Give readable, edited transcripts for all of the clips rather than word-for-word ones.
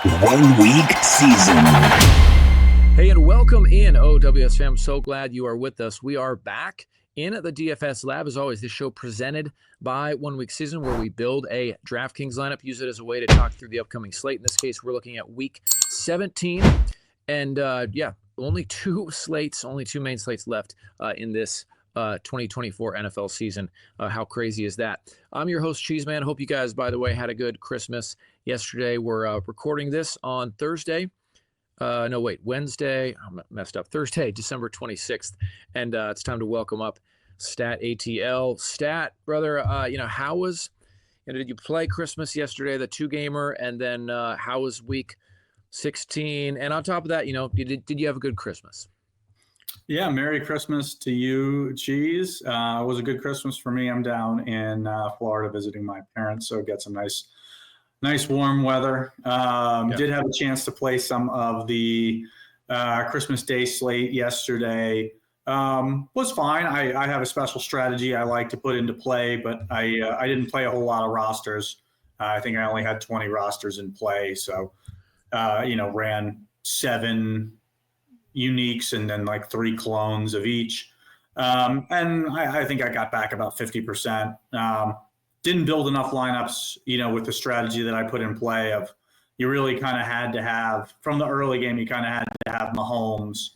1 week season. Hey, and welcome in, OWS fam. So glad you are with us. We are back in the DFS lab. As always, this show presented by 1 week season, where we build a DraftKings lineup, use it as a way to talk through the upcoming slate. In this case, we're looking at week 17. And only two main slates left in this 2024 NFL season. How crazy is that? I'm your host, Cheeseman. Hope you guys, by the way, had a good Christmas yesterday. We're recording this on Thursday. Wednesday. I messed up. Thursday, December 26th. And it's time to welcome up StatATL. Stat, brother, did you play Christmas yesterday, the two-gamer? And then how was week 16? And on top of that, did you have a good Christmas? Yeah, Merry Christmas to you, Cheese. It was a good Christmas for me. I'm down in Florida visiting my parents, so get some nice warm weather. Did have a chance to play some of the Christmas Day slate yesterday. Was fine. I have a special strategy I like to put into play, but I didn't play a whole lot of rosters. I think I only had 20 rosters in play, so ran 7 uniques and then like 3 clones of each. And I think I got back about 50%. Didn't build enough lineups, with the strategy that I put in play of you really kind of had to have, from the early game, you kind of had to have Mahomes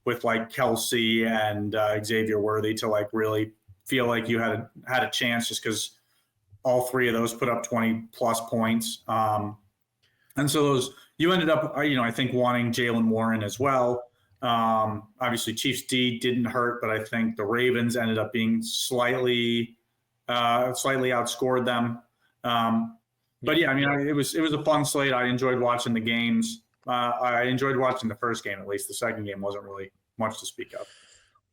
with like Kelsey and Xavier Worthy to like really feel like you had a chance, just because all 3 of those put up 20 plus points. And so you ended up, I think wanting Jalen Warren as well. Obviously Chiefs D didn't hurt, but I think the Ravens ended up being slightly outscored them. But yeah, it was a fun slate. I enjoyed watching the games. I enjoyed watching the first game, at least. The second game wasn't really much to speak of.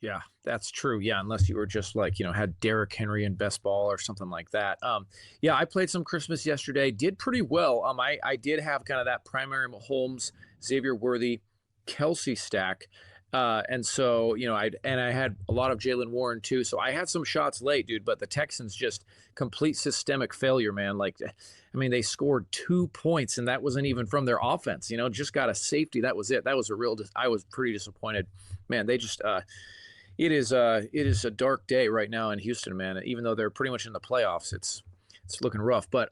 Yeah, that's true. Yeah, unless you were just like, had Derrick Henry in best ball or something like that. I played some Christmas yesterday. Did pretty well. I did have kind of that primary Mahomes, Xavier Worthy, Kelsey stack. And so, I had a lot of Jalen Warren too. So I had some shots late, dude, but the Texans just complete systemic failure, man. They scored 2 points and that wasn't even from their offense, just got a safety. That was it. That was I was pretty disappointed, man. They just, it is a dark day right now in Houston, man. Even though they're pretty much in the playoffs, it's looking rough, but,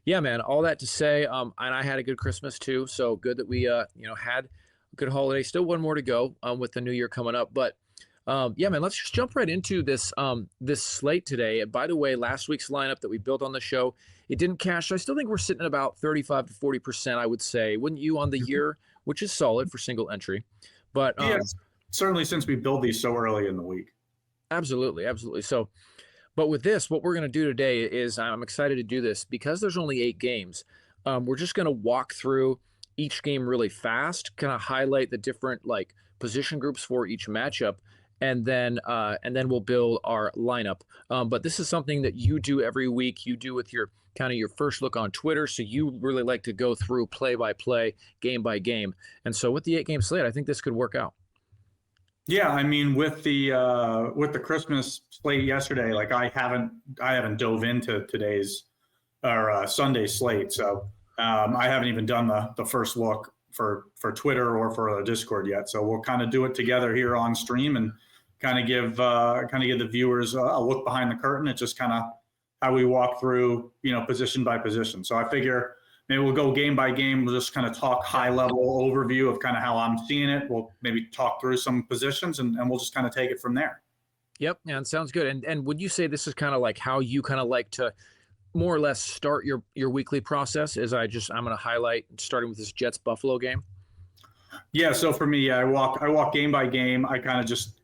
yeah, man, all that to say, and I had a good Christmas too. So good that we, had good holiday. Still one more to go with the new year coming up. But man, let's just jump right into this slate today. And by the way, last week's lineup that we built on the show, it didn't cash. I still think we're sitting at about 35 to 40%, I would say, wouldn't you, on the year, which is solid for single entry. But yes, certainly since we build these so early in the week. Absolutely. So, but with this, what we're going to do today is I'm excited to do this because there's only 8 games. We're just going to walk through each game really fast, kind of highlight the different like position groups for each matchup, and then we'll build our lineup. But this is something that you do every week. You do with your kind of your first look on Twitter. So you really like to go through play by play, game by game. And so with the 8 game slate, I think this could work out. Yeah, with the Christmas slate yesterday, like I haven't dove into today's or Sunday slate, so. I haven't even done the first look for Twitter or for the Discord yet. So we'll kind of do it together here on stream and kind of give the viewers a look behind the curtain. It's just kind of how we walk through, position by position. So I figure maybe we'll go game by game. We'll just kind of talk high level overview of kind of how I'm seeing it. We'll maybe talk through some positions and we'll just kind of take it from there. Yep. Yeah, it sounds good. And would you say this is kind of like how you kind of like to more or less start your weekly process? I'm going to highlight starting with this Jets Buffalo game. Yeah. So for me, I walk game by game. I kind of just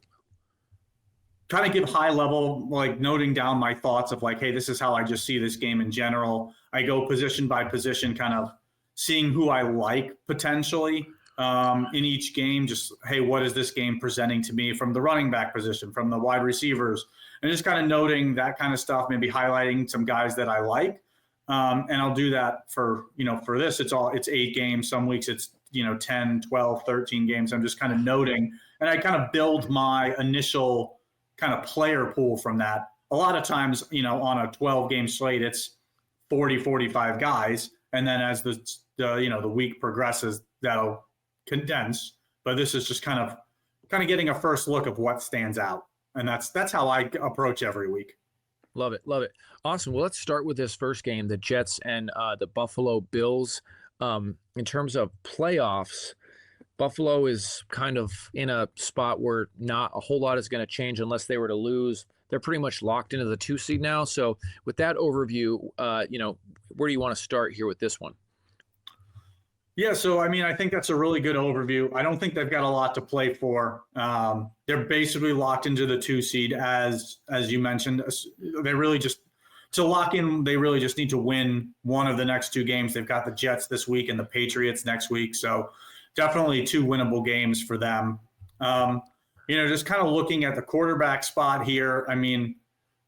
give high level, like noting down my thoughts of like, hey, this is how I just see this game in general. I go position by position, kind of seeing who I like potentially in each game. Just, hey, what is this game presenting to me from the running back position, from the wide receivers? And just kind of noting that kind of stuff, maybe highlighting some guys that I like. And I'll do that for this. It's 8 games. Some weeks it's, 10, 12, 13 games. I'm just kind of noting, and I kind of build my initial kind of player pool from that. A lot of times, on a 12 game slate, it's 40, 45 guys. And then as the the week progresses, that'll condense. But this is just kind of getting a first look of what stands out, and that's how I approach every week. Love it. Awesome. Well, let's start with this first game, the Jets and the Buffalo Bills. In terms of playoffs, Buffalo is kind of in a spot where not a whole lot is going to change unless they were to lose. They're pretty much locked into the 2 seed now. So with that overview, where do you want to start here with this one? Yeah, so I think that's a really good overview. I don't think they've got a lot to play for. They're basically locked into the 2 seed, as you mentioned. They really just to lock in. They really just need to win one of the next 2 games. They've got the Jets this week and the Patriots next week, so definitely 2 winnable games for them. Just kind of looking at the quarterback spot here.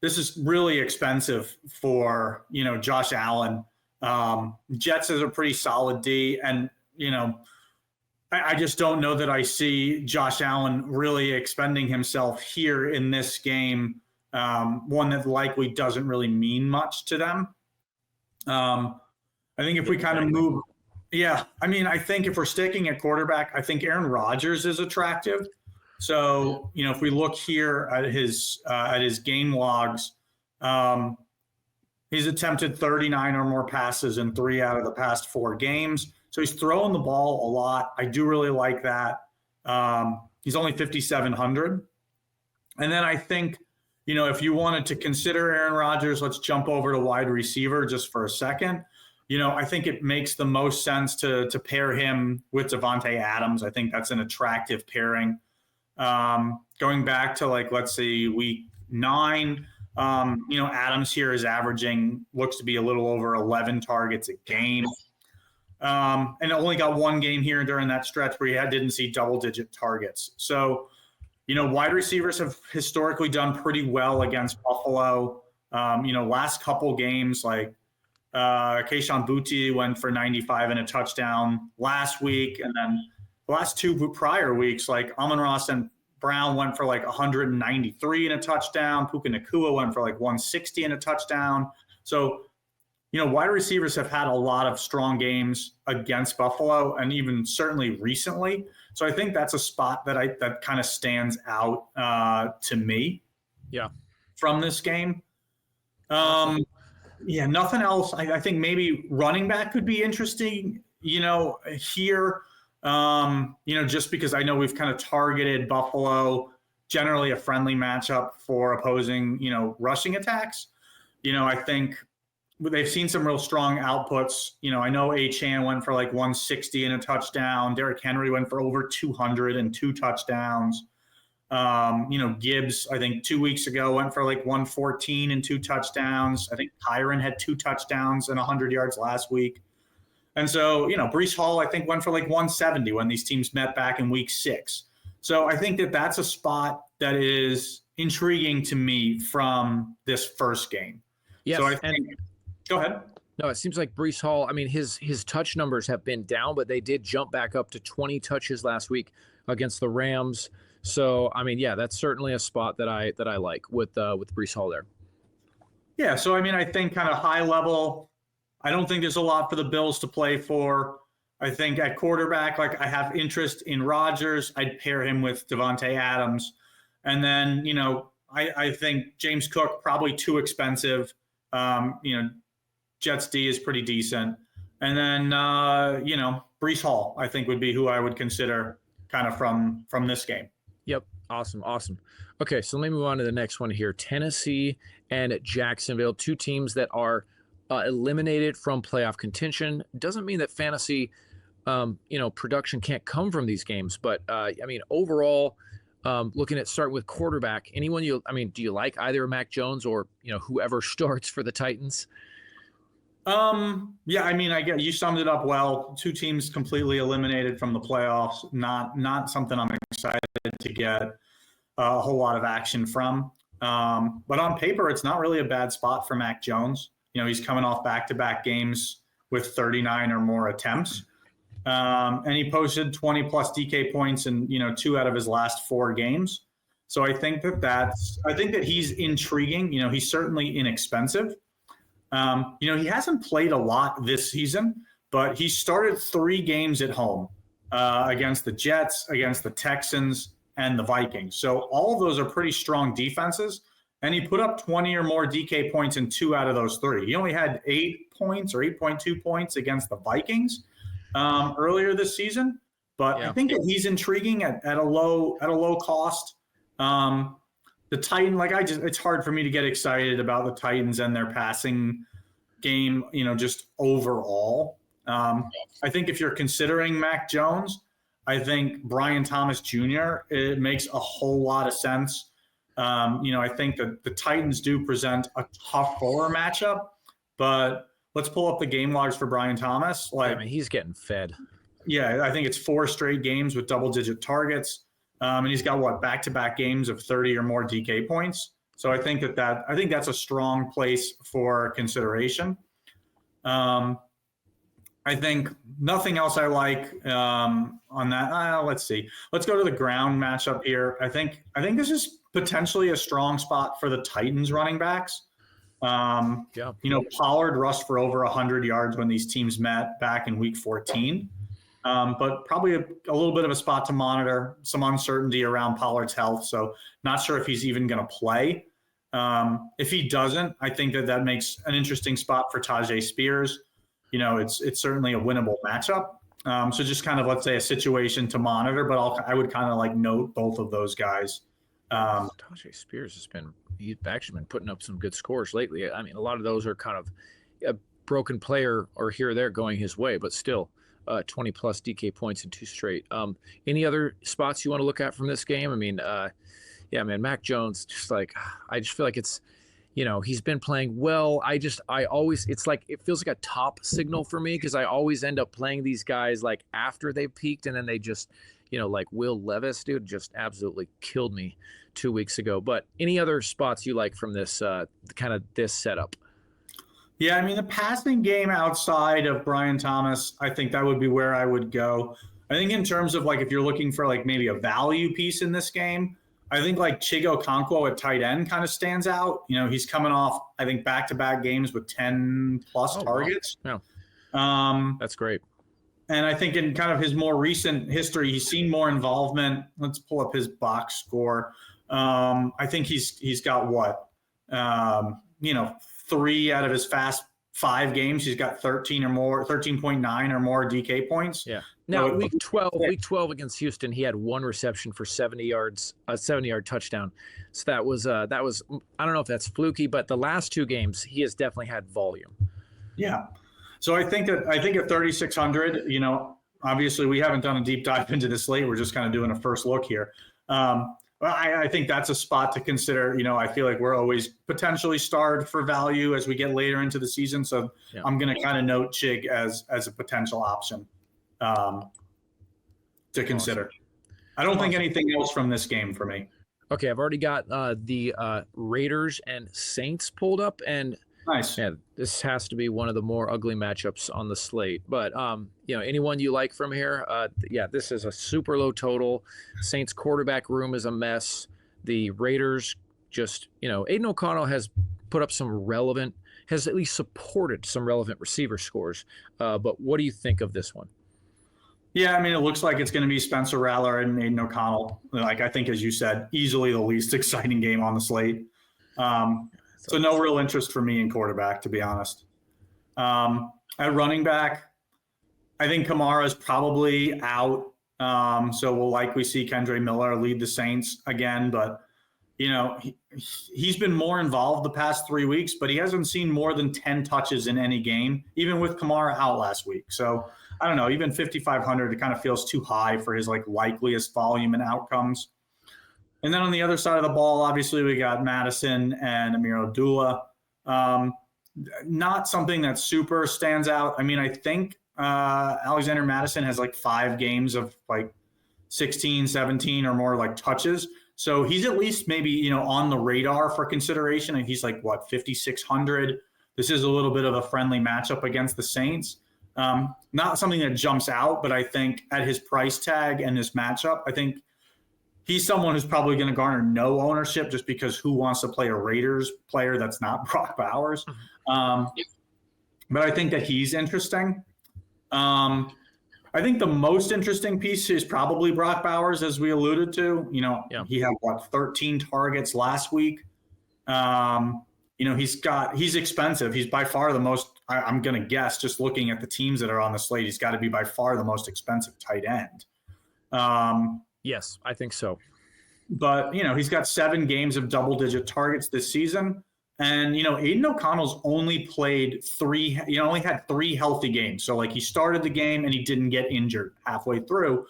This is really expensive for Josh Allen. Jets is a pretty solid D, and I just don't know that I see Josh Allen really expending himself here in this game, one that likely doesn't really mean much to them. I think if we kind of move, I think if we're sticking at quarterback, I think Aaron Rodgers is attractive. So if we look here at his game logs, he's attempted 39 or more passes in 3 out of the past 4 games. So he's throwing the ball a lot. I do really like that. He's only 5,700. And then I think, if you wanted to consider Aaron Rodgers, let's jump over to wide receiver just for a second. I think it makes the most sense to pair him with Davante Adams. I think that's an attractive pairing. Going back to let's say week 9, Adams here is looks to be a little over 11 targets a game. And only got 1 game here during that stretch where he didn't see double-digit targets. So, wide receivers have historically done pretty well against Buffalo. Last couple games, Kayshon Boutte went for 95 and a touchdown last week. And then the last 2 prior weeks, Amon-Ra and Brown went for 193 and a touchdown. Puka Nacua went for 160 and a touchdown. So, wide receivers have had a lot of strong games against Buffalo, and even certainly recently. So I think that's a spot that kind of stands out to me. Yeah. From this game. Nothing else. I think maybe running back could be interesting. Here. Just because I know we've kind of targeted Buffalo, generally a friendly matchup for opposing, rushing attacks. I think they've seen some real strong outputs. I know Achane went for 160 and a touchdown. Derrick Henry went for over 200 and 2 touchdowns. Gibbs, I think 2 weeks ago went for 114 and 2 touchdowns. I think Tyron had 2 touchdowns and 100 yards last week. And so, Breece Hall, I think, went for 170 when these teams met back in week 6. So I think that's a spot that is intriguing to me from this first game. Yes, so I think, go ahead. No, it seems like Breece Hall, his touch numbers have been down, but they did jump back up to 20 touches last week against the Rams. So, that's certainly a spot that I like with Breece Hall there. Yeah, so, I think kind of high level, I don't think there's a lot for the Bills to play for. I think at quarterback, I have interest in Rodgers. I'd pair him with Davante Adams. And then, I think James Cook, probably too expensive. Jets D is pretty decent. And then, Breece Hall, I think, would be who I would consider kind of from this game. Yep. Awesome. Okay, so let me move on to the next one here. Tennessee and Jacksonville, 2 teams that are eliminated from playoff contention. Doesn't mean that fantasy, production can't come from these games. But, overall, looking at starting with quarterback, do you like either Mac Jones or, whoever starts for the Titans? I get you summed it up well. 2 teams completely eliminated from the playoffs. Not something I'm excited to get a whole lot of action from. But on paper, it's not really a bad spot for Mac Jones. He's coming off back-to-back games with 39 or more attempts. And he posted 20 plus DK points in, 2 out of his last 4 games. So I think that he's intriguing. He's certainly inexpensive. He hasn't played a lot this season, but he started 3 games at home against the Jets, against the Texans, and the Vikings. So all of those are pretty strong defenses. And he put up 20 or more DK points in 2 out of those 3. He only had 8 points or 8.2 points against the Vikings earlier this season. But I think that he's intriguing at a low cost. The Titan, it's hard for me to get excited about the Titans and their passing game, just overall. I think if you're considering Mac Jones, I think Brian Thomas Jr., it makes a whole lot of sense. I think that the Titans do present a tougher matchup, but let's pull up the game logs for Brian Thomas. He's getting fed. Yeah, I think it's 4 straight games with double-digit targets, and he's got back-to-back games of 30 or more DK points. So I think that's a strong place for consideration. I think nothing else I like on that. Let's see. Let's go to the ground matchup here. I think this is potentially a strong spot for the Titans running backs. Pollard rushed for over 100 yards when these teams met back in week 14. But probably a little bit of a spot to monitor, some uncertainty around Pollard's health. So not sure if he's even going to play. If he doesn't, I think that makes an interesting spot for Tajay Spears. It's certainly a winnable matchup. So just kind of, let's say, a situation to monitor, but I would kind of note both of those guys. Tajay Spears he's actually been putting up some good scores lately. I mean, a lot of those are kind of a broken player or here or there going his way, but still 20 plus DK points in 2 straight. Any other spots you want to look at from this game? I mean, Mac Jones, I just feel like it's, he's been playing well. it feels like a top signal for me because I always end up playing these guys after they've peaked and then they just, Will Levis, dude, just absolutely killed me 2 weeks ago. But any other spots you like from this kind of this setup? Yeah, I mean, the passing game outside of Brian Thomas, I think that would be where I would go. I think in terms of if you're looking for maybe a value piece in this game, I think Chigo Okonkwo at tight end kind of stands out. He's coming off, I think, back-to-back games with 10 plus targets. Wow. Yeah. That's great. And I think in kind of his more recent history, he's seen more involvement. Let's pull up his box score. I think he's got 3 out of his fast 5 games. He's got 13.9 or more DK points. Yeah. Now, week 12 against Houston, he had 1 reception for 70 yards, a 70-yard touchdown. So that was I don't know if that's fluky, but the last 2 games, he has definitely had volume. Yeah. So I think at 3,600, obviously we haven't done a deep dive into this slate. We're just kind of doing a first look here. I think that's a spot to consider. I feel like we're always potentially starved for value as we get later into the season. So yeah. I'm going to kind of note Chig as a potential option to consider. Awesome. I don't think anything else from this game for me. Okay, I've already got the Raiders and Saints pulled up, and nice. Yeah, this has to be one of the more ugly matchups on the slate. But anyone you like from here? This is a super low total. Saints quarterback room is a mess. The Raiders just, Aiden O'Connell has put up has at least supported some relevant receiver scores. But what do you think of this one? Yeah, I mean, it looks like it's going to be Spencer Rattler and Aiden O'Connell. I think, as you said, easily the least exciting game on the slate. So no real interest for me in quarterback, to be honest. At running back, I think Kamara is probably out. So we'll likely see Kendre Miller lead the Saints again. But, he's been more involved the past 3 weeks, but he hasn't seen more than 10 touches in any game, even with Kamara out last week. So I don't know, even 5,500, it kind of feels too high for his likeliest volume and outcomes. And then on the other side of the ball, obviously we got Madison and Amir Abdullah. Not something that super stands out. I mean, I think Alexander Madison has 5 games of 16, 17 or more touches. So he's at least maybe, on the radar for consideration. And he's 5,600. This is a little bit of a friendly matchup against the Saints. Not something that jumps out, but I think at his price tag and this matchup, I think he's someone who's probably going to garner no ownership just because who wants to play a Raiders player that's not Brock Bowers? But I think that he's interesting. I think the most interesting piece is probably Brock Bowers, as we alluded to. Yeah. He had 13 targets last week. He's expensive. He's by far the most, I'm going to guess, just looking at the teams that are on the slate, he's got to be by far the most expensive tight end. Yes, I think so. But, he's got 7 games of double-digit targets this season. And, Aiden O'Connell's only played 3, only had 3 healthy games. So, he started the game and he didn't get injured halfway through.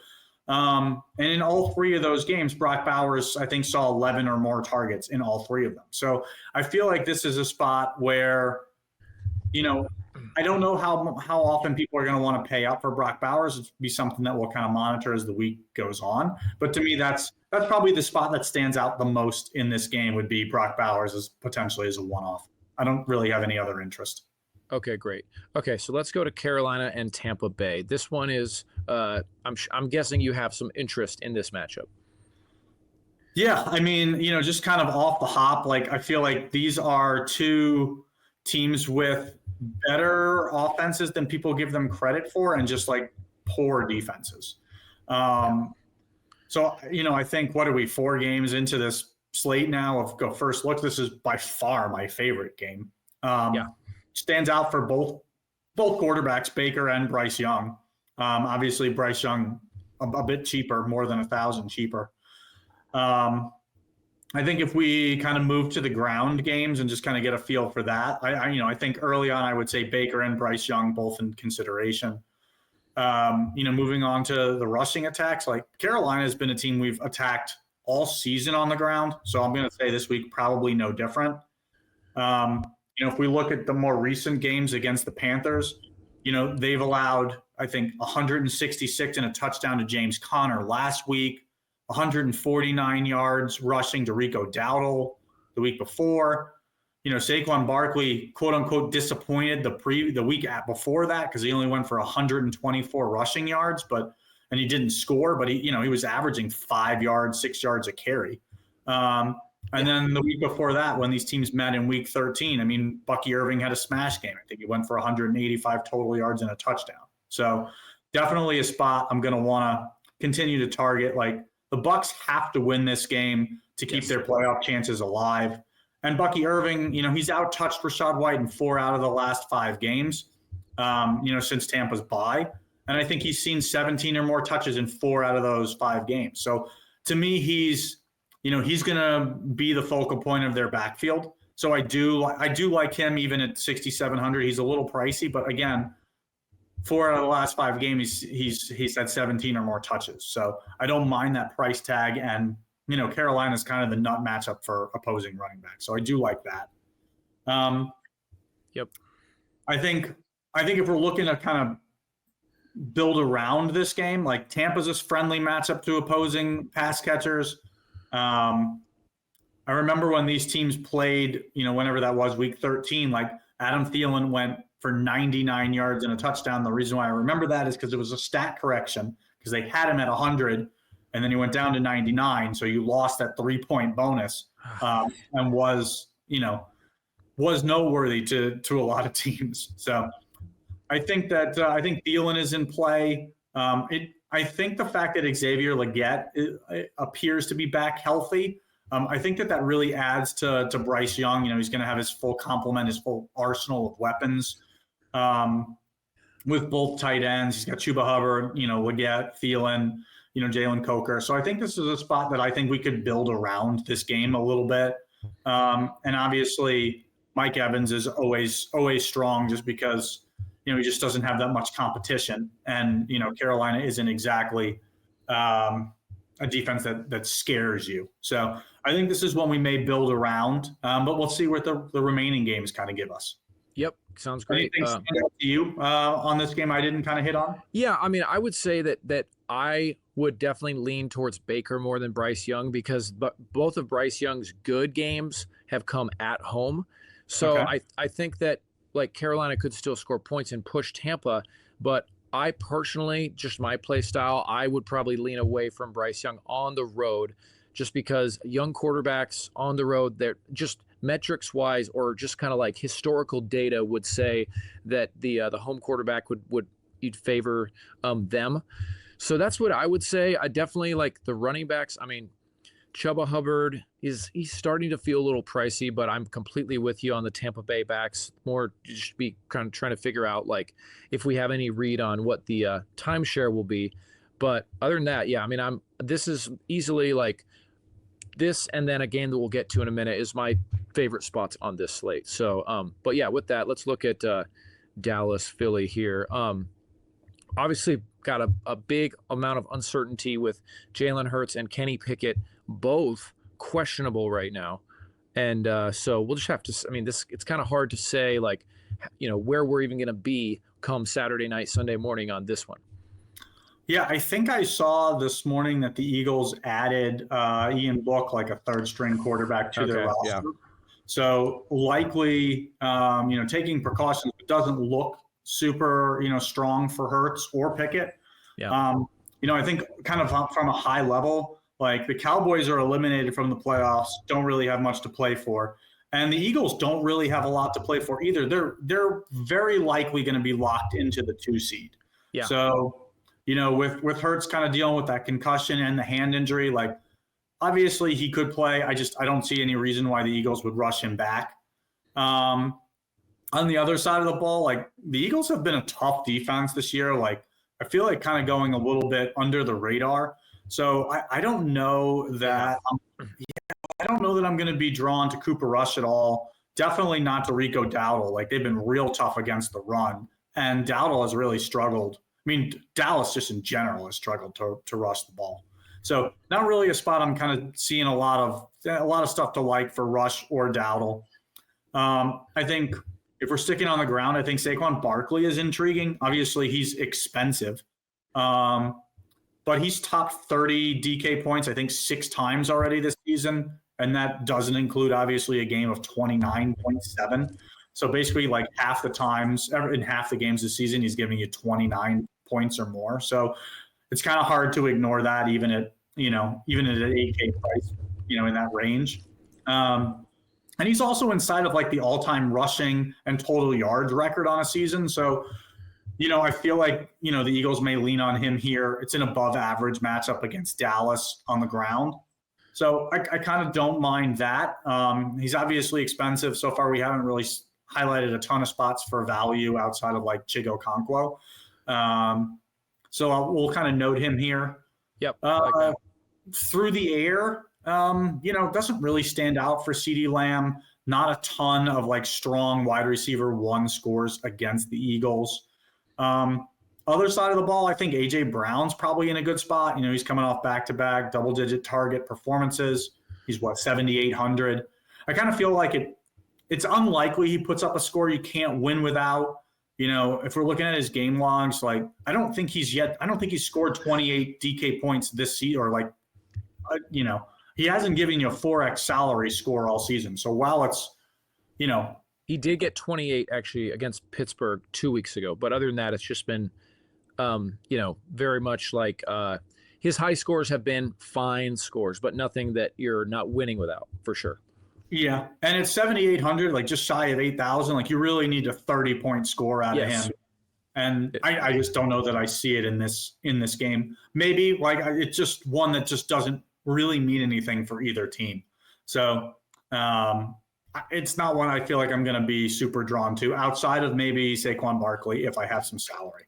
And in all 3 of those games, Brock Bowers, I think, saw 11 or more targets in all 3 of them. So I feel like this is a spot where, I don't know how often people are going to want to pay up for Brock Bowers. It'll be something that we'll kind of monitor as the week goes on. But to me, that's probably the spot that stands out the most in this game would be Brock Bowers as potentially as a one-off. I don't really have any other interest. Okay, great. Okay, so let's go to Carolina and Tampa Bay. This one is, I'm guessing you have some interest in this matchup. Yeah, I mean, just kind of off the hop, I feel like these are 2 teams with better offenses than people give them credit for, and just poor defenses. So, I think, what are we, 4 games into this slate now of go first look? This is by far my favorite game. Stands out for both quarterbacks, Baker and Bryce Young. Obviously, Bryce Young a bit cheaper, more than $1,000 cheaper. I think if we kind of move to the ground games and just kind of get a feel for that, I think early on I would say Baker and Bryce Young both in consideration. Moving on to the rushing attacks, Carolina has been a team we've attacked all season on the ground. So I'm going to say this week probably no different. If we look at the more recent games against the Panthers, they've allowed, I think, 166 and a touchdown to James Conner last week, 149 yards rushing to Rico Dowdle the week before. Saquon Barkley, quote unquote, disappointed the week before that because he only went for 124 rushing yards, and he didn't score, but he was averaging 5 yards, 6 yards a carry. And then the week before that, when these teams met in week 13, Bucky Irving had a smash game. I think he went for 185 total yards and a touchdown. So definitely a spot I'm going to want to continue to target. The Bucs have to win this game to keep their playoff chances alive. And Bucky Irving, he's out-touched Rachaad White in 4 out of the last 5 games, since Tampa's bye. And I think he's seen 17 or more touches in 4 out of those 5 games. So to me, he's going to be the focal point of their backfield. So I do like him even at 6,700. He's a little pricey, but again, 4 out of the last 5 games, he's had 17 or more touches. So I don't mind that price tag. And, Carolina's kind of the nut matchup for opposing running backs. So I do like that. Yep. I think if we're looking to kind of build around this game, Tampa's a friendly matchup to opposing pass catchers. I remember when these teams played, whenever that was, week 13, Adam Thielen went for 99 yards and a touchdown. The reason why I remember that is because it was a stat correction because they had him at 100 and then he went down to 99. So you lost that 3-point bonus and was noteworthy to a lot of teams. So I think Thielen is in play. I think the fact that Xavier Legette appears to be back healthy, I think that really adds to Bryce Young. He's going to have his full complement, his full arsenal of weapons with both tight ends. He's got Chuba Hubbard, Legette, Thielen, Jalen Coker. So I think this is a spot that I think we could build around this game a little bit. And obviously, Mike Evans is always strong just because he just doesn't have that much competition. And, Carolina isn't exactly a defense that scares you. So I think this is one we may build around, but we'll see what the remaining games kind of give us. Yep. Sounds great. Anything stand out to you on this game I didn't kind of hit on? Yeah. I would say that I would definitely lean towards Baker more than Bryce Young because both of Bryce Young's good games have come at home. So okay. I think that Carolina could still score points and push Tampa, but I personally, just my play style, I would probably lean away from Bryce Young on the road just because young quarterbacks on the road, they're just metrics wise or just kind of historical data would say that the home quarterback would you'd favor them. So that's what I would say. I definitely like the running backs. I mean, Chuba Hubbard he's starting to feel a little pricey, but I'm completely with you on the Tampa Bay backs. More just be kind of trying to figure out like if we have any read on what the timeshare will be. But other than that, yeah, I mean, this is easily like this, and then a game that we'll get to in a minute is my favorite spots on this slate. So, but yeah, with that, let's look at Dallas, Philly here. Obviously got a big amount of uncertainty with Jalen Hurts and Kenny Pickett, both questionable right now. And so we'll just have to, I mean, it's kind of hard to say like, where we're even going to be come Saturday night, Sunday morning on this one. Yeah, I think I saw this morning that the Eagles added Ian Book, like a third string quarterback to their roster. Yeah. So likely, taking precautions, it doesn't look super, strong for Hurts or Pickett. Yeah. I think kind of from a high level, like the Cowboys are eliminated from the playoffs, don't really have much to play for. And the Eagles don't really have a lot to play for either. They're very likely going to be locked into the 2 seed. Yeah. So, with Hurts kind of dealing with that concussion and the hand injury, like obviously he could play. I don't see any reason why the Eagles would rush him back. On the other side of the ball, like the Eagles have been a tough defense this year. Like I feel like kind of going a little bit under the radar. So I don't know that I don't know that I'm going to be drawn to Cooper Rush at all. Definitely not to Rico Dowdle. Like they've been real tough against the run, and Dowdle has really struggled. I mean, Dallas just in general has struggled to rush the ball. So not really a spot I'm kind of seeing a lot of stuff to like for Rush or Dowdle. I think if we're sticking on the ground, I think Saquon Barkley is intriguing. Obviously, he's expensive, but he's topped 30 DK points, I think 6 times already this season, and that doesn't include obviously a game of 29.7. So basically, like half the times in half the games this season, he's giving you 29 points or more. So it's kind of hard to ignore that, even at an 8K price, in that range. And he's also inside of like the all-time rushing and total yards record on a season. So, I feel like, the Eagles may lean on him here. It's an above average matchup against Dallas on the ground. So I kind of don't mind that. He's obviously expensive. So far, we haven't really highlighted a ton of spots for value outside of like Chigo Okonkwo. So we'll kind of note him here. Yep. Like through the air, doesn't really stand out for CeeDee Lamb. Not a ton of like strong wide receiver 1 scores against the Eagles. Other side of the ball, I think A.J. Brown's probably in a good spot. He's coming off back-to-back double-digit target performances. He's 7,800. I kind of feel like it's unlikely he puts up a score you can't win without. If we're looking at his game logs, like I don't think he's scored 28 DK points this season, or he hasn't given you a 4x salary score all season. So while it's, he did get 28 actually against Pittsburgh 2 weeks ago, but other than that, it's just been, very much like his high scores have been fine scores, but nothing that you're not winning without for sure. Yeah, and it's 7,800, like just shy of 8,000. Like you really need a 30-point score out of him, and I just don't know that I see it in this game. Maybe like it's just one that just doesn't really mean anything for either team. So it's not one I feel like I'm going to be super drawn to outside of maybe Saquon Barkley if I have some salary.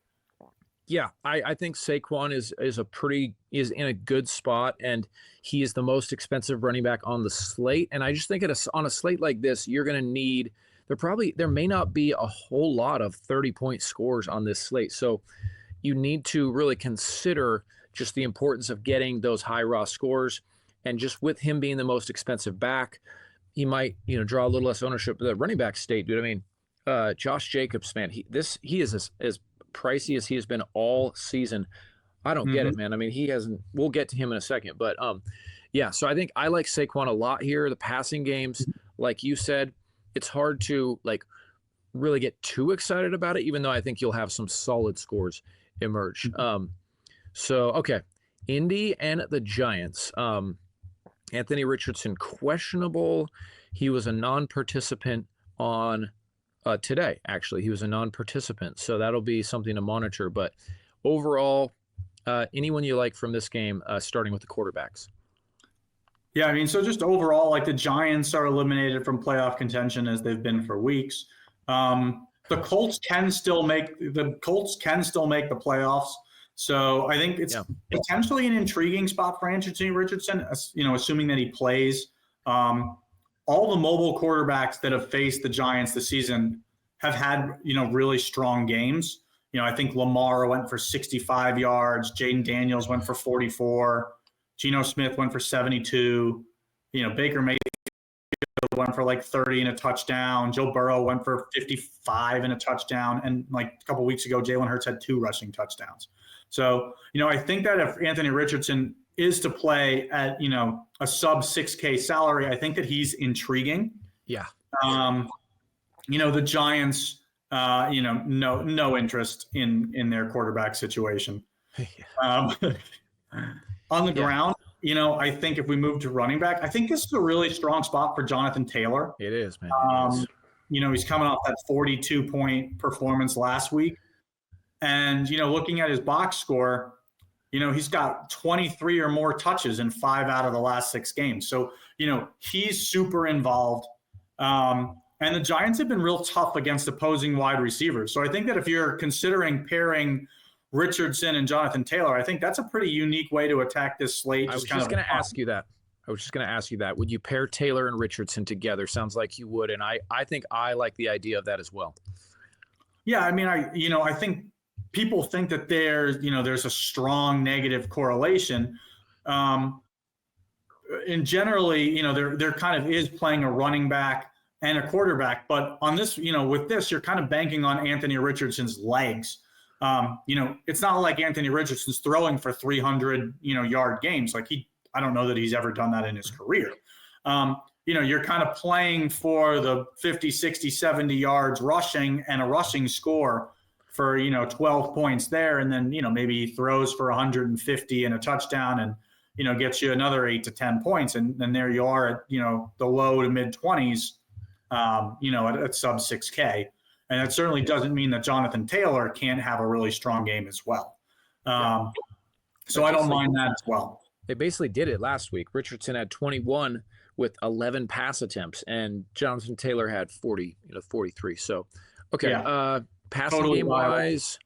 Yeah, I think Saquon is in a good spot, and he is the most expensive running back on the slate. And I just think on a slate like this, you're going to need there may not be a whole lot of 30-point scores on this slate. So you need to really consider just the importance of getting those high raw scores. And just with him being the most expensive back, he might draw a little less ownership of the running back state, dude. I mean, Josh Jacobs, man, he is as pricey as he has been all season. I don't get it, man. I mean, we'll get to him in a second, but yeah, so I think I like Saquon a lot here. The passing games, like you said, it's hard to like really get too excited about it, even though I think you'll have some solid scores emerge. So, okay. Indy and the Giants. Anthony Richardson, questionable. He was a non-participant on today. Actually, he was a non-participant, so that'll be something to monitor. But overall, anyone you like from this game, starting with the quarterbacks? Yeah, I mean, so just overall, like the Giants are eliminated from playoff contention as they've been for weeks. The Colts can still make the playoffs. So I think it's potentially an intriguing spot for Anthony Richardson, assuming that he plays. All the mobile quarterbacks that have faced the Giants this season have had, really strong games. I think Lamar went for 65 yards. Jaden Daniels went for 44. Geno Smith went for 72. Baker Mayfield went for like 30 and a touchdown. Joe Burrow went for 55 and a touchdown. And like a couple weeks ago, Jalen Hurts had 2 rushing touchdowns. So, I think that if Anthony Richardson is to play at, a sub 6K salary, I think that he's intriguing. Yeah. The Giants, no interest in their quarterback situation. On the ground, I think if we move to running back, I think this is a really strong spot for Jonathan Taylor. It is, man. He's coming off that 42-point performance last week. And, looking at his box score, he's got 23 or more touches in 5 out of the last 6 games. So, he's super involved. And the Giants have been real tough against opposing wide receivers. So I think that if you're considering pairing Richardson and Jonathan Taylor, I think that's a pretty unique way to attack this slate. I was just going to ask you that. Would you pair Taylor and Richardson together? Sounds like you would. And I think I like the idea of that as well. Yeah, I mean, I think people think that there's a strong negative correlation. And generally, there kind of is playing a running back and a quarterback. But on this, with this, you're kind of banking on Anthony Richardson's legs. It's not like Anthony Richardson's throwing for 300, yard games. Like I don't know that he's ever done that in his career. You're kind of playing for the 50, 60, 70 yards rushing and a rushing score for, 12 points there. And then, maybe he throws for 150 and a touchdown and, gets you another 8 to 10 points. And then there you are at, the low to mid 20s, at sub 6K. And that certainly doesn't mean that Jonathan Taylor can't have a really strong game as well. So I don't mind that as well. They basically did it last week. Richardson had 21 with 11 pass attempts, and Jonathan Taylor had 43. So, okay. Yeah. Passing totally game wise,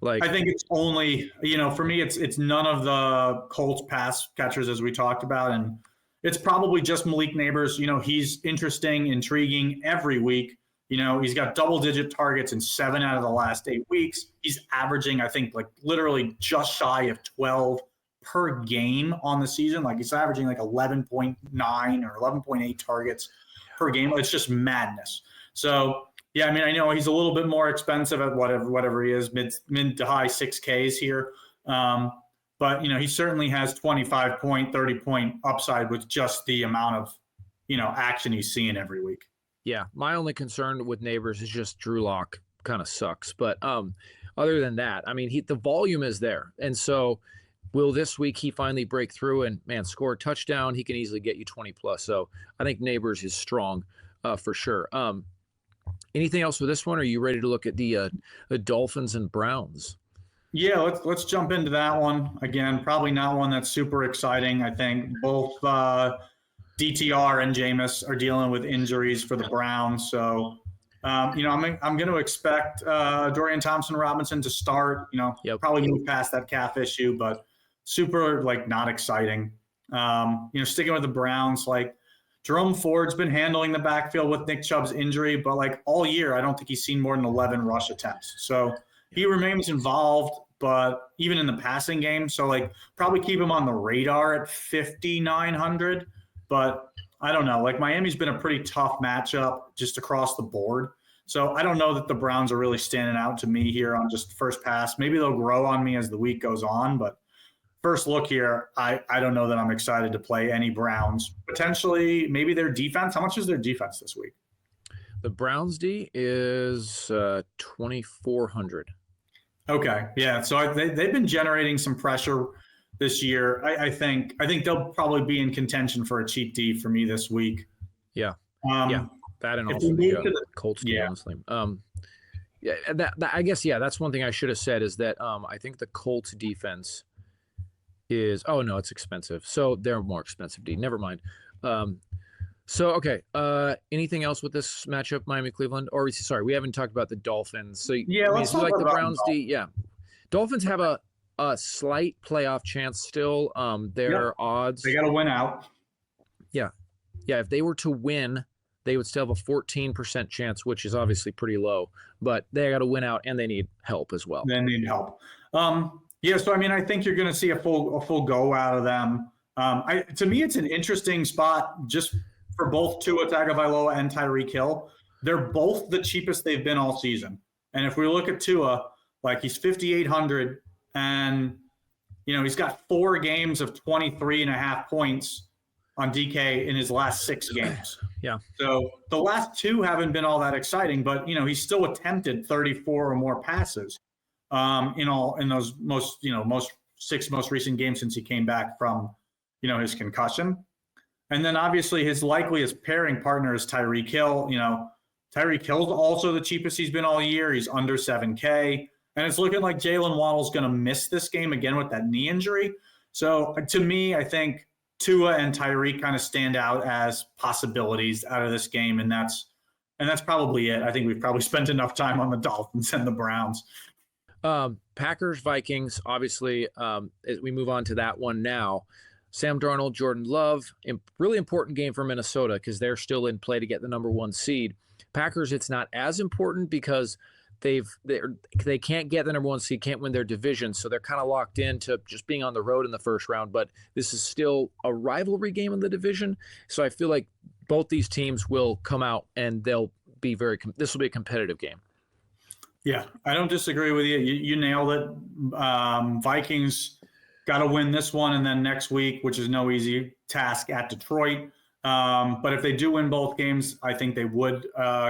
I think it's only, for me, it's none of the Colts pass catchers as we talked about. And it's probably just Malik Neighbors. He's interesting, intriguing every week. He's got double-digit targets in 7 out of the last 8 weeks. He's averaging, I think, like literally just shy of 12 per game on the season. Like he's averaging like 11.9 or 11.8 targets per game. It's just madness. So, yeah, I mean, I know he's a little bit more expensive at whatever he is, mid to high 6Ks here. But, he certainly has 25-point, 30-point upside with just the amount of, action he's seeing every week. Yeah, my only concern with Neighbors is just Drew Lock kind of sucks. But other than that, I mean, the volume is there. And so will this week he finally break through and, score a touchdown? He can easily get you 20+. So I think Neighbors is strong for sure. Anything else for this one? Or are you ready to look at the Dolphins and Browns? Yeah, let's jump into that one. Again, probably not one that's super exciting. I think both DTR and Jameis are dealing with injuries for the Browns. So, I'm going to expect Dorian Thompson-Robinson to start, probably move past that calf issue, but super, not exciting. Sticking with the Browns, Jerome Ford's been handling the backfield with Nick Chubb's injury, but, all year, I don't think he's seen more than 11 rush attempts. So he remains involved, but even in the passing game. So, probably keep him on the radar at 5,900. But I don't know. Miami's been a pretty tough matchup just across the board. So I don't know that the Browns are really standing out to me here on just first pass. Maybe they'll grow on me as the week goes on. But first look here, I don't know that I'm excited to play any Browns. Potentially, maybe their defense. How much is their defense this week? The Browns D is 2,400. Okay. Yeah. So they've been generating some pressure this year. I think they'll probably be in contention for a cheap D for me this week. Yeah. That and If also we the move to the Colts game, yeah. honestly. Yeah, that I guess that's one thing I should have said is that I think the Colts defense is it's expensive. So they're more expensive, D. Never mind. So okay. Anything else with this matchup, Miami Cleveland? Or sorry, we haven't talked about the Dolphins. So Yeah, I mean, let's if you talk like the about Browns, D, yeah. Dolphins have a slight playoff chance still. Their odds. They got to win out. Yeah. Yeah, if they were to win, they would still have a 14% chance, which is obviously pretty low. But they got to win out, and they need help as well. They need help. So I mean, I think you're going to see a full go out of them. To me, it's an interesting spot just for both Tua Tagovailoa and Tyreek Hill. They're both the cheapest they've been all season. And if we look at Tua, like he's 5,800, and he's got 4 games of 23.5 points on DK in his last 6 games. Yeah. So the last 2 haven't been all that exciting, but he's still attempted 34 or more passes in those most 6 most recent games since he came back from his concussion. And then obviously his likeliest pairing partner is Tyreek Hill. Tyreek Hill's also the cheapest he's been all year. He's under 7K. And it's looking like Jalen Waddle's going to miss this game again with that knee injury. So to me, I think Tua and Tyreek kind of stand out as possibilities out of this game, and that's probably it. I think we've probably spent enough time on the Dolphins and the Browns. Packers, Vikings, obviously, as we move on to that one now. Sam Darnold, Jordan Love, really important game for Minnesota because they're still in play to get the number 1 seed. Packers, it's not as important because they can't get the number 1 seed, can't win their division, so they're kind of locked into just being on the road in the first round. But this is still a rivalry game in the division, so I feel like both these teams will come out and they'll be this will be a competitive game. Yeah, I don't disagree with you. You nailed it. Vikings got to win this one, and then next week, which is no easy task, at Detroit. But if they do win both games, I think they would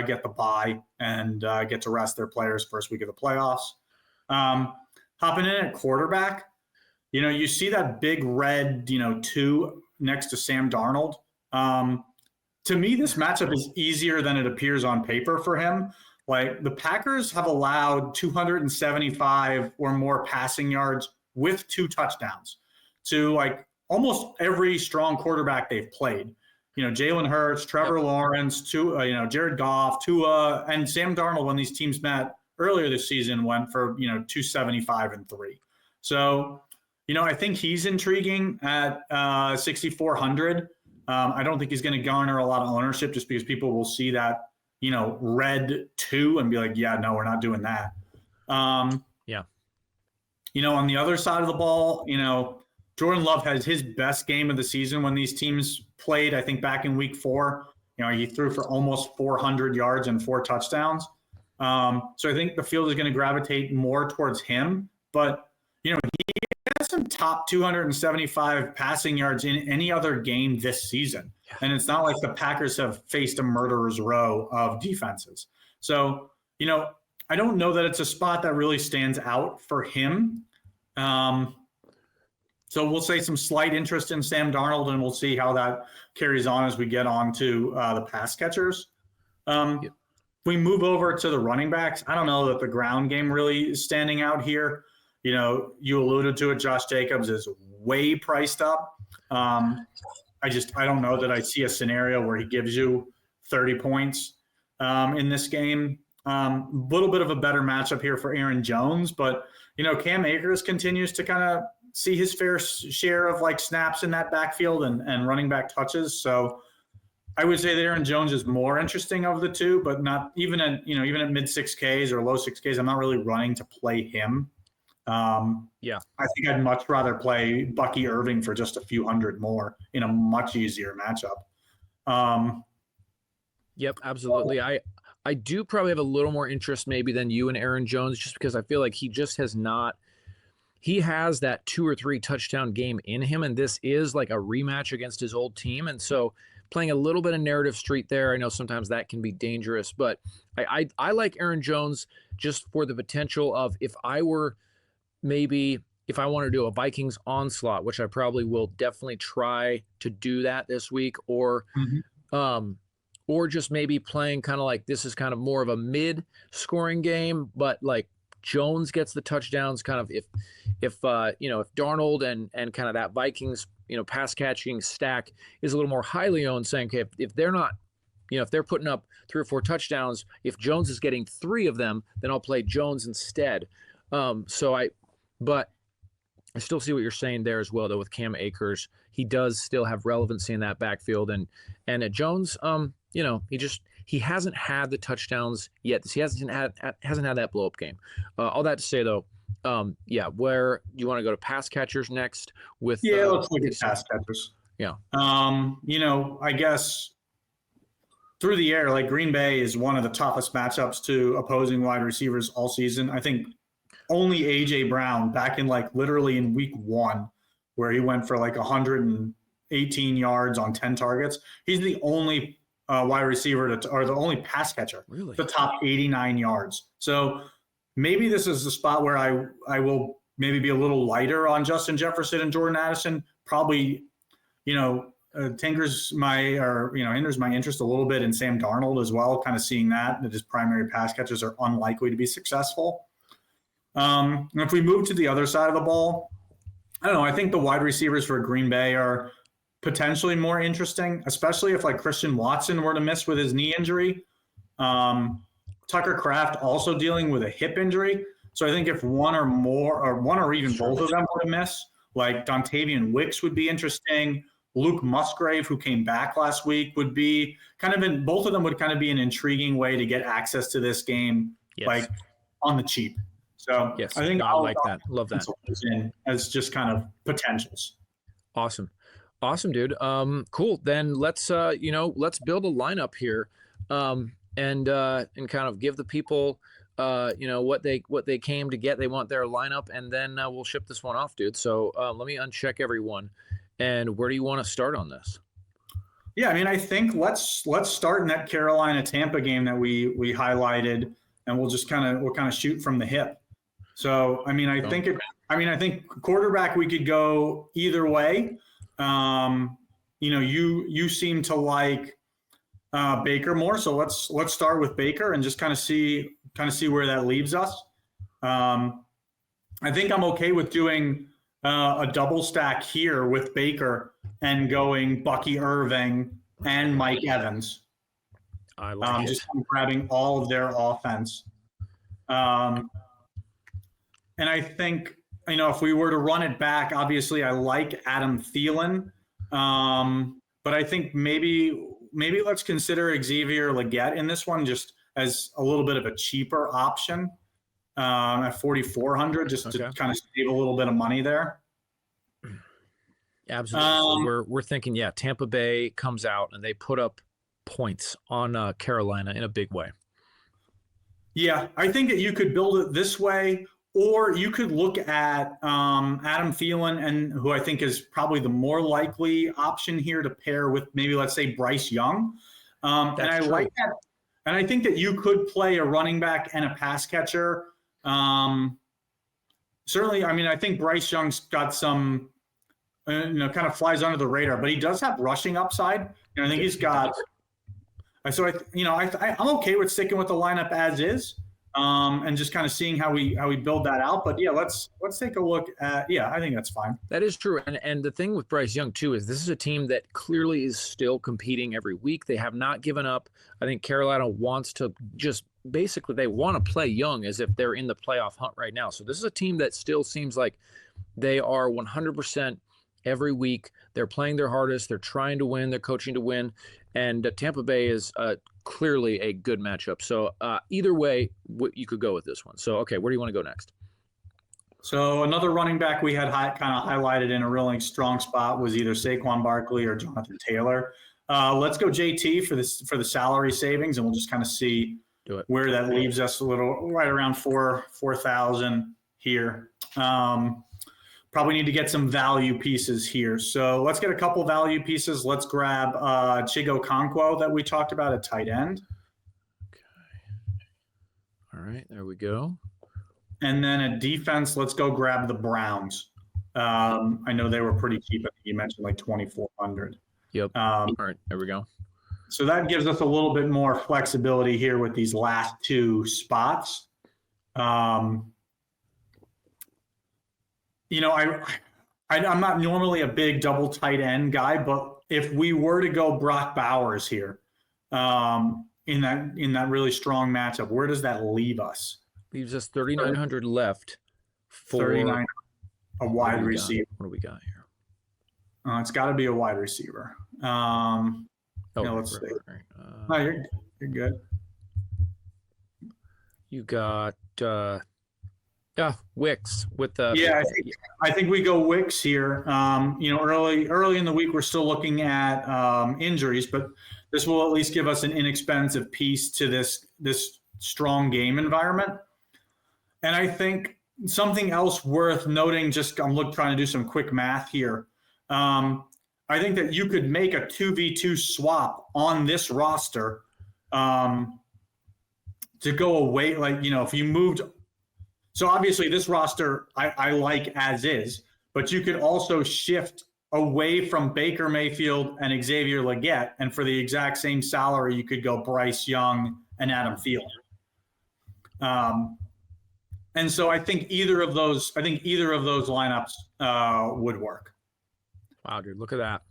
get the bye and get to rest their players first week of the playoffs. Hopping in at quarterback, you see that big red, 2 next to Sam Darnold. To me, this matchup is easier than it appears on paper for him. Like the Packers have allowed 275 or more passing yards with 2 touchdowns to like almost every strong quarterback they've played. Jalen Hurts, Trevor Lawrence, Jared Goff, Tua, and Sam Darnold, when these teams met earlier this season, went for, 275 and 3. So, I think he's intriguing at 6,400. I don't think he's going to garner a lot of ownership just because people will see that, red 2 and be like, yeah, no, we're not doing that. On the other side of the ball, Jordan Love has his best game of the season when these teams played, I think back in week 4. He threw for almost 400 yards and 4 touchdowns. So I think the field is going to gravitate more towards him. But, he has some top 275 passing yards in any other game this season. And it's not like the Packers have faced a murderer's row of defenses. So, I don't know that it's a spot that really stands out for him. So we'll say some slight interest in Sam Darnold, and we'll see how that carries on as we get on to the pass catchers. We move over to the running backs. I don't know that the ground game really is standing out here. You alluded to it. Josh Jacobs is way priced up. I don't know that I see a scenario where he gives you 30 points in this game. Little bit of a better matchup here for Aaron Jones, but Cam Akers continues to kind of see his fair share of like snaps in that backfield and running back touches. So I would say that Aaron Jones is more interesting of the two, but not even at mid 6Ks or low 6Ks. I'm not really running to play him. I think I'd much rather play Bucky Irving for just a few hundred more in a much easier matchup. Yep, absolutely. I do probably have a little more interest maybe than you and Aaron Jones, just because I feel like he just has not. He has that 2 or 3 touchdown game in him, and this is like a rematch against his old team. And so playing a little bit of narrative street there, I know sometimes that can be dangerous, but I like Aaron Jones just for the potential of if I want to do a Vikings onslaught, which I probably will definitely try to do that this week, or or just maybe playing kind of like this is kind of more of a mid scoring game, but like Jones gets the touchdowns kind of if if Darnold and kind of that Vikings, pass catching stack is a little more highly owned, saying, okay, if they're not, if they're putting up 3 or 4 touchdowns, if Jones is getting 3 of them, then I'll play Jones instead. But I still see what you're saying there as well, though, with Cam Akers. He does still have relevancy in that backfield. And at Jones, he hasn't had the touchdowns yet. He hasn't had that blow-up game. All that to say, though, where do you want to go to pass catchers next? Let's look at pass catchers. Yeah. I guess through the air, like Green Bay is one of the toughest matchups to opposing wide receivers all season. I think only A.J. Brown back in literally in week 1, where he went for 118 yards on 10 targets. He's the only wide receiver or the only pass catcher to top 89 yards. So maybe this is the spot where I will maybe be a little lighter on Justin Jefferson and Jordan Addison. Probably, hinders my interest a little bit in Sam Darnold as well, kind of seeing that his primary pass catchers are unlikely to be successful. If we move to the other side of the ball, I don't know. I think the wide receivers for Green Bay are potentially more interesting, especially if Christian Watson were to miss with his knee injury. Tucker Kraft also dealing with a hip injury. So I think if one or even both of them were to miss, Dontavian Wicks would be interesting. Luke Musgrave, who came back last week, would be both of them would kind of be an intriguing way to get access to this game, on the cheap. So yes, I think I like that. Love that. As just kind of potentials. Awesome, dude. Cool. Then let's build a lineup here, and kind of give the people, what they came to get. They want their lineup, and then we'll ship this one off, dude. So let me uncheck everyone. And where do you want to start on this? Yeah, I think let's start in that Carolina Tampa game that we highlighted, and we'll kind of shoot from the hip. So I think quarterback we could go either way. You seem to like Baker more, so let's start with Baker and just kind of see where that leaves us. I think I'm okay with doing a double stack here with Baker and going Bucky Irving and Mike Evans. I like it. Just grabbing all of their offense. And I think, if we were to run it back, obviously I like Adam Thielen. But I think maybe let's consider Xavier Legette in this one just as a little bit of a cheaper option at 4,400, just to kind of save a little bit of money there. Absolutely. We're thinking, Tampa Bay comes out and they put up points on Carolina in a big way. Yeah, I think that you could build it this way, or you could look at Adam Thielen, and who I think is probably the more likely option here to pair with maybe, let's say, Bryce Young. And I like that. And I think that you could play a running back and a pass catcher. Certainly, I think Bryce Young's got some, kind of flies under the radar, but he does have rushing upside. And I think he's got. So I'm okay with sticking with the lineup as is, and just kind of seeing how we build that out. But let's take a look at. I think that's fine. That is true, and the thing with Bryce Young too is this is a team that clearly is still competing every week. They have not given up. I think Carolina wants to just basically they want to play Young as if they're in the playoff hunt right now. So this is a team that still seems like they are 100% every week. They're playing their hardest. They're trying to win. They're coaching to win. And Tampa Bay is clearly a good matchup. So either way, you could go with this one. So, okay, where do you want to go next? So another running back we had kind of highlighted in a really strong spot was either Saquon Barkley or Jonathan Taylor. Let's go JT for the salary savings, and we'll just kind of see where that leaves us a little right around 4,000 here. Probably need to get some value pieces here. So let's get a couple value pieces. Let's grab Chigo Okonkwo that we talked about at tight end. Okay. All right, there we go. And then at defense, let's go grab the Browns. I know they were pretty cheap. I think you mentioned 2,400. Yep. All right, there we go. So that gives us a little bit more flexibility here with these last two spots. I'm not normally a big double tight end guy, but if we were to go Brock Bowers here in that really strong matchup, where does that leave us? Leaves us 3,900 left for 39, a wide receiver. What do we got here? It's got to be a wide receiver. Let's see. No, you're good. You got Wicks with the. Yeah, I think we go Wicks here. Early in the week, we're still looking at injuries, but this will at least give us an inexpensive piece to this strong game environment. And I think something else worth noting, I'm trying to do some quick math here. I think that you could make a 2v2 swap on this roster to go away. If you moved. So obviously this roster I like as is, but you could also shift away from Baker Mayfield and Xavier Legette. And for the exact same salary, you could go Bryce Young and Adam Thielen. And so I think either of those lineups would work. Wow, dude, look at that.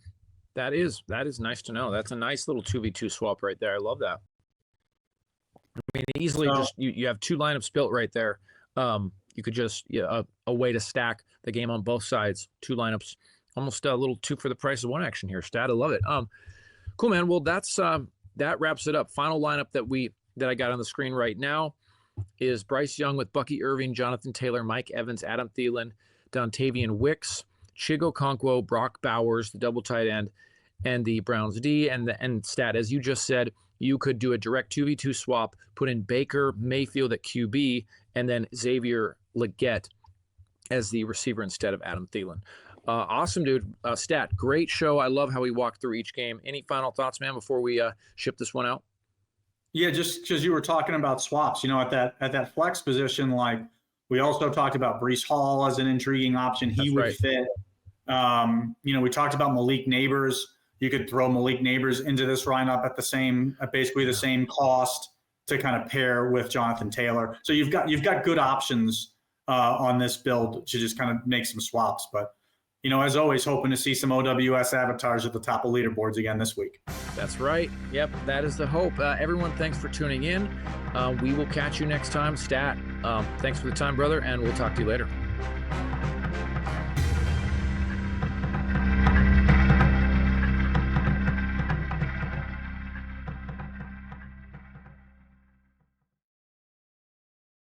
That is nice to know. That's a nice little 2v2 swap right there. I love that. I mean, easily you have two lineups built right there. You could just a way to stack the game on both sides. Two lineups, almost a little two for the price of one action here. Stat, I love it. Cool, man. Well, that wraps it up. Final lineup that I got on the screen right now is Bryce Young with Bucky Irving, Jonathan Taylor, Mike Evans, Adam Thielen, Dontavian Wicks, Chigo Okonkwo, Brock Bowers, the double tight end, and the Browns D. And Stat, as you just said, you could do a direct 2v2 swap, put in Baker Mayfield at QB, and then Xavier Legette as the receiver instead of Adam Thielen. Awesome, dude. Stat, great show. I love how we walked through each game. Any final thoughts, man, before we ship this one out? Yeah, just because you were talking about swaps, at that flex position, we also talked about Breece Hall as an intriguing option. He would fit. We talked about Malik Neighbors. You could throw Malik Neighbors into this lineup at basically the same cost to kind of pair with Jonathan Taylor. So you've got good options on this build to just kind of make some swaps. But as always, hoping to see some OWS avatars at the top of leaderboards again this week. That's right. Yep, that is the hope. Everyone, thanks for tuning in. We will catch you next time. Stat, thanks for the time, brother, and we'll talk to you later.